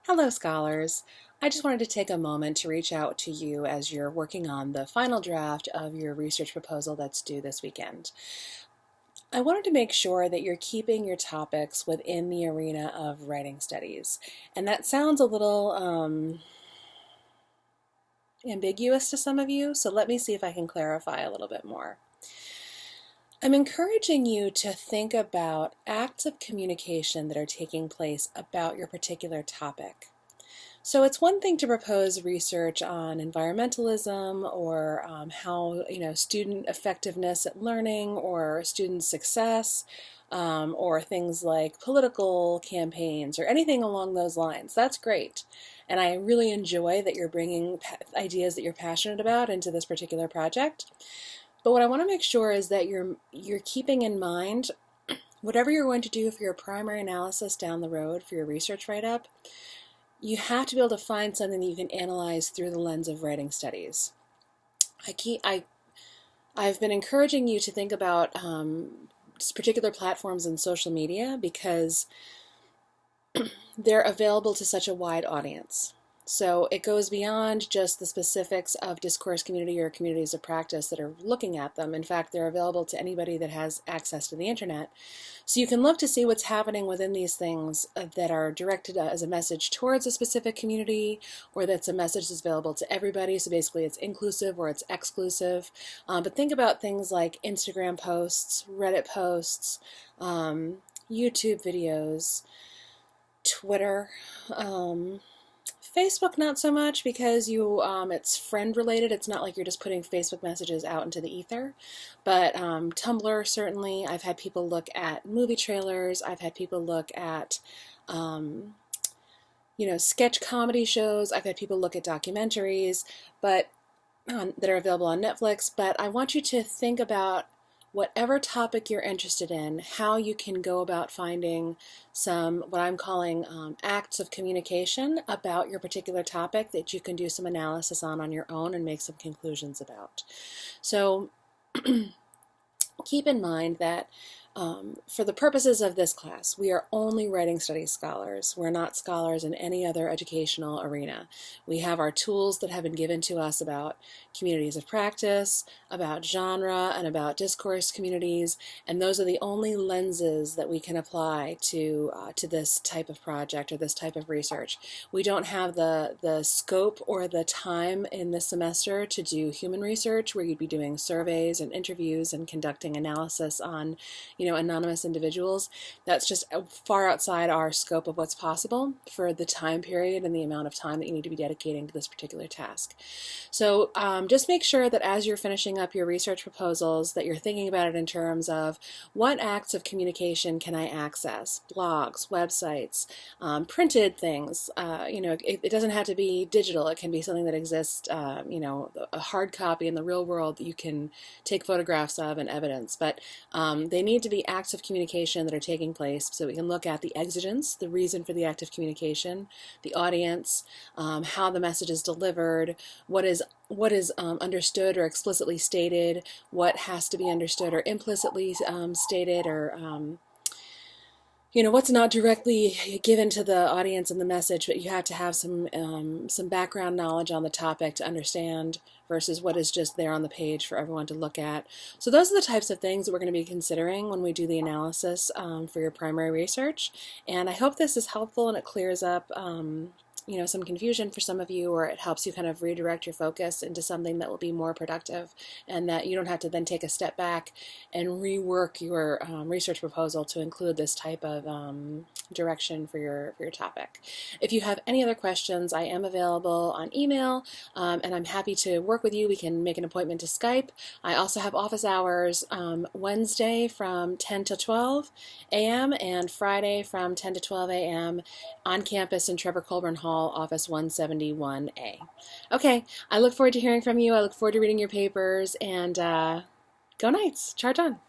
Hello, scholars. I just wanted to take a moment to reach out to you as you're working on the final draft of your research proposal that's due this weekend. I wanted to make sure that you're keeping your topics within the arena of writing studies. And that sounds a little ambiguous to some of you, so let me see if I can clarify a little bit more. I'm encouraging you to think about acts of communication that are taking place about your particular topic. So it's one thing to propose research on environmentalism or how student effectiveness at learning or student success or things like political campaigns or anything along those lines. That's great. And I really enjoy that you're bringing ideas that you're passionate about into this particular project. But what I want to make sure is that you're keeping in mind whatever you're going to do for your primary analysis down the road for your research write-up, you have to be able to find something that you can analyze through the lens of writing studies. I've been encouraging you to think about particular platforms in social media because they're available to such a wide audience. So it goes beyond just the specifics of discourse community or communities of practice that are looking at them. In fact, they're available to anybody that has access to the internet. So you can look to see what's happening within these things that are directed as a message towards a specific community, or that's a message that's available to everybody. So basically it's inclusive or it's exclusive. But think about things like Instagram posts, Reddit posts, YouTube videos, Twitter, Facebook not so much because it's friend related. It's not like you're just putting Facebook messages out into the ether. But Tumblr certainly. I've had people look at movie trailers. I've had people look at sketch comedy shows. I've had people look at documentaries, that are available on Netflix. But I want you to think about whatever topic you're interested in, how you can go about finding some, what I'm calling acts of communication about your particular topic that you can do some analysis on your own and make some conclusions about. So keep in mind that for the purposes of this class, we are only writing studies scholars. We're not scholars in any other educational arena. We have our tools that have been given to us about communities of practice, about genre, and about discourse communities, and those are the only lenses that we can apply to this type of project or this type of research. We don't have the scope or the time in this semester to do human research where you'd be doing surveys and interviews and conducting analysis on anonymous individuals. That's just far outside our scope of what's possible for the time period and the amount of time that you need to be dedicating to this particular task. So just make sure that as you're finishing up your research proposals that you're thinking about it in terms of what acts of communication can I access? Blogs, websites, printed things. It doesn't have to be digital. It can be something that exists, a hard copy in the real world that you can take photographs of and evidence. But they need to be acts of communication that are taking place so we can look at the exigence, the reason for the act of communication, the audience, how the message is delivered, what is understood or explicitly stated, what has to be understood or implicitly stated, or what's not directly given to the audience in the message, but you have to have some background knowledge on the topic to understand versus what is just there on the page for everyone to look at. So those are the types of things that we're going to be considering when we do the analysis for your primary research. And I hope this is helpful and it clears up some confusion for some of you, or it helps you kind of redirect your focus into something that will be more productive and that you don't have to then take a step back and rework your research proposal to include this type of direction for your topic. If you have any other questions, I am available on email and I'm happy to work with you. We can make an appointment to Skype. I also have office hours Wednesday from 10 to 12 a.m. and Friday from 10 to 12 a.m. on campus in Trevor Colburn Hall, Office 171A. Okay, I look forward to hearing from you. I look forward to reading your papers, and go Knights! Charge on!